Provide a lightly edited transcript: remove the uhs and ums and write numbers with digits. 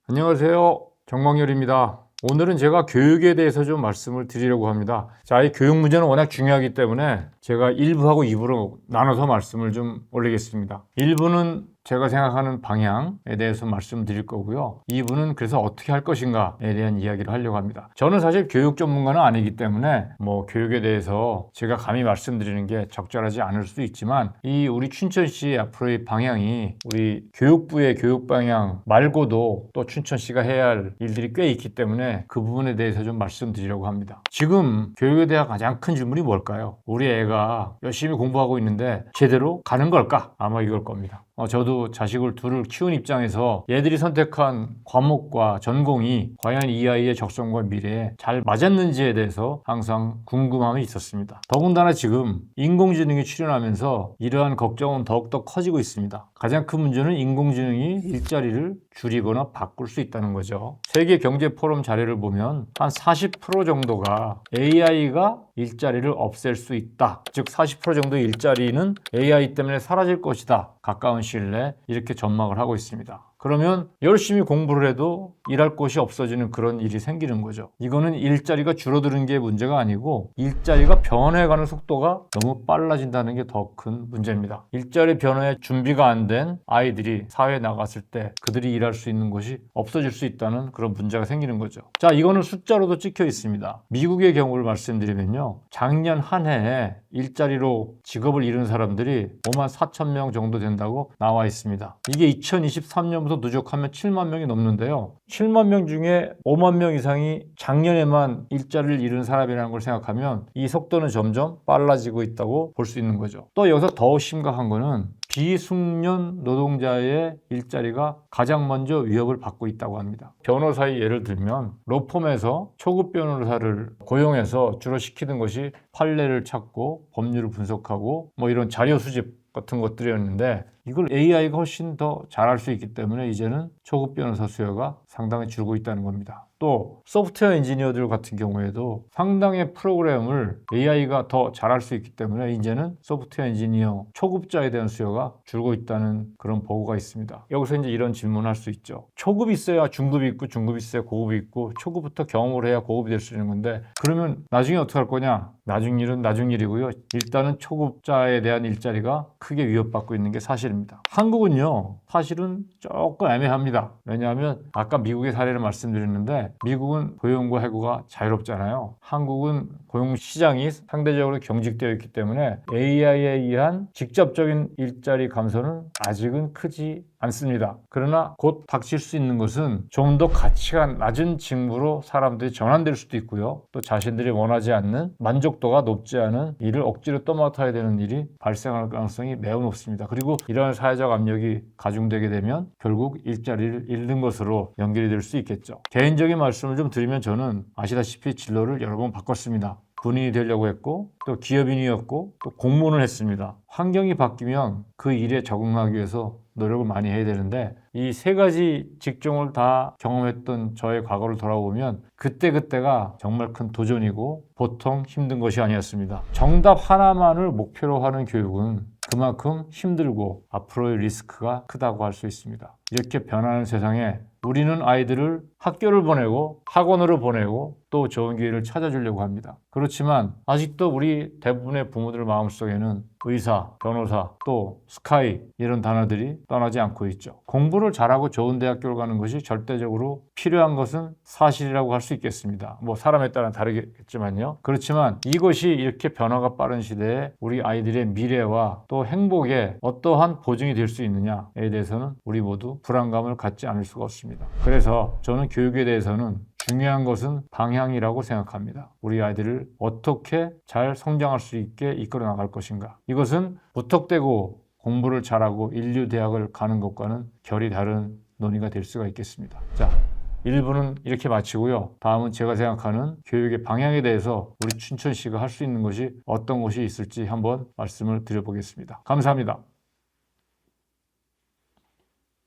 안녕하세요. 정광열입니다. 오늘은 제가 교육에 대해서 좀 말씀을 드리려고 합니다. 자, 이 교육 문제는 워낙 중요하기 때문에 제가 1부하고 2부로 나눠서 말씀을 좀 올리겠습니다. 1부는 제가 생각하는 방향에 대해서 말씀드릴 거고요. 2부는 그래서 어떻게 할 것인가에 대한 이야기를 하려고 합니다. 저는 사실 교육 전문가는 아니기 때문에 교육에 대해서 제가 감히 말씀드리는 게 적절하지 않을 수도 있지만 이 우리 춘천시 앞으로의 방향이 우리 교육부의 교육 방향 말고도 또 춘천시가 해야 할 일들이 꽤 있기 때문에 그 부분에 대해서 좀 말씀드리려고 합니다. 지금 교육에 대한 가장 큰 질문이 뭘까요? 우리 애가 열심히 공부하고 있는데 제대로 가는 걸까? 아마 이걸 겁니다. 저도 자식을 둘을 키운 입장에서 얘들이 선택한 과목과 전공이 과연 이 아이의 적성과 미래에 잘 맞았는지에 대해서 항상 궁금함이 있었습니다. 더군다나 지금 인공지능이 출현하면서 이러한 걱정은 더욱더 커지고 있습니다. 가장 큰 문제는 인공지능이 일자리를 줄이거나 바꿀 수 있다는 거죠. 세계 경제 포럼 자료를 보면 한 40% 정도가 AI가 일자리를 없앨 수 있다. 즉 40% 정도의 일자리는 AI 때문에 사라질 것이다. 가까운 시일 내에 이렇게 전망을 하고 있습니다. 그러면 열심히 공부를 해도 일할 곳이 없어지는 그런 일이 생기는 거죠. 이거는 일자리가 줄어드는 게 문제가 아니고 일자리가 변해가는 속도가 너무 빨라진다는 게 더 큰 문제입니다. 일자리 변화에 준비가 안 된 아이들이 사회에 나갔을 때 그들이 일할 수 있는 곳이 없어질 수 있다는 그런 문제가 생기는 거죠. 자, 이거는 숫자로도 찍혀 있습니다. 미국의 경우를 말씀드리면요. 작년 한 해에 일자리로 직업을 잃은 사람들이 5만 4천 명 정도 된다고 나와 있습니다. 이게 2023년부터 누적하면 7만 명이 넘는데요. 7만 명 중에 5만 명 이상이 작년에만 일자리를 잃은 사람이라는 걸 생각하면 이 속도는 점점 빨라지고 있다고 볼 수 있는 거죠. 또 여기서 더 심각한 거는 비숙련 노동자의 일자리가 가장 먼저 위협을 받고 있다고 합니다. 변호사의 예를 들면 로펌에서 초급 변호사를 고용해서 주로 시키는 것이 판례를 찾고 법률을 분석하고 이런 자료 수집 같은 것들이었는데 이걸 AI가 훨씬 더 잘할 수 있기 때문에 이제는 초급 변호사 수요가 상당히 줄고 있다는 겁니다. 또 소프트웨어 엔지니어들 같은 경우에도 상당의 프로그램을 AI가 더 잘할 수 있기 때문에 이제는 소프트웨어 엔지니어 초급자에 대한 수요가 줄고 있다는 그런 보고가 있습니다. 여기서 이제 이런 질문을 할 수 있죠. 초급이 있어야 중급이 있고 중급이 있어야 고급이 있고 초급부터 경험을 해야 고급이 될 수 있는 건데 그러면 나중에 어떻게 할 거냐? 나중 일은 나중 일이고요. 일단은 초급자에 대한 일자리가 크게 위협받고 있는 게 사실입니다. 한국은요, 사실은 조금 애매합니다. 왜냐하면 아까 미국의 사례를 말씀드렸는데 미국은 고용과 해고가 자유롭잖아요. 한국은 고용 시장이 상대적으로 경직되어 있기 때문에 AI에 의한 직접적인 일자리 감소는 아직은 크지 않습니다. 그러나 곧 닥칠 수 있는 것은 좀 더 가치가 낮은 직무로 사람들이 전환될 수도 있고요. 또 자신들이 원하지 않는 만족도가 높지 않은 일을 억지로 떠맡아야 되는 일이 발생할 가능성이 매우 높습니다. 그리고 이러한 사회적 압력이 가중되게 되면 결국 일자리를 잃는 것으로 연결이 될 수 있겠죠. 개인적인 말씀을 좀 드리면 저는 아시다시피 진로를 여러 번 바꿨습니다. 군인이 되려고 했고 또 기업인이었고 또 공무원을 했습니다. 환경이 바뀌면 그 일에 적응하기 위해서 노력을 많이 해야 되는데 이 세 가지 직종을 다 경험했던 저의 과거를 돌아보면 그때가 정말 큰 도전이고 보통 힘든 것이 아니었습니다. 정답 하나만을 목표로 하는 교육은 그만큼 힘들고 앞으로의 리스크가 크다고 할 수 있습니다. 이렇게 변하는 세상에 우리는 아이들을 학교를 보내고 학원으로 보내고 또 좋은 기회를 찾아주려고 합니다. 그렇지만 아직도 우리 대부분의 부모들 마음속에는 의사, 변호사, 또 스카이 이런 단어들이 떠나지 않고 있죠. 공부를 잘하고 좋은 대학교를 가는 것이 절대적으로 필요한 것은 사실이라고 할 수 있겠습니다. 사람에 따라 다르겠지만요. 그렇지만 이것이 이렇게 변화가 빠른 시대에 우리 아이들의 미래와 또 행복에 어떠한 보증이 될 수 있느냐에 대해서는 우리 모두 불안감을 갖지 않을 수가 없습니다. 그래서 저는 교육에 대해서는 중요한 것은 방향이라고 생각합니다. 우리 아이들을 어떻게 잘 성장할 수 있게 이끌어 나갈 것인가. 이것은 무턱대고 공부를 잘하고 인류대학을 가는 것과는 결이 다른 논의가 될 수가 있겠습니다. 자, 1부는 이렇게 마치고요. 다음은 제가 생각하는 교육의 방향에 대해서 우리 춘천시가 할 수 있는 것이 어떤 것이 있을지 한번 말씀을 드려보겠습니다. 감사합니다.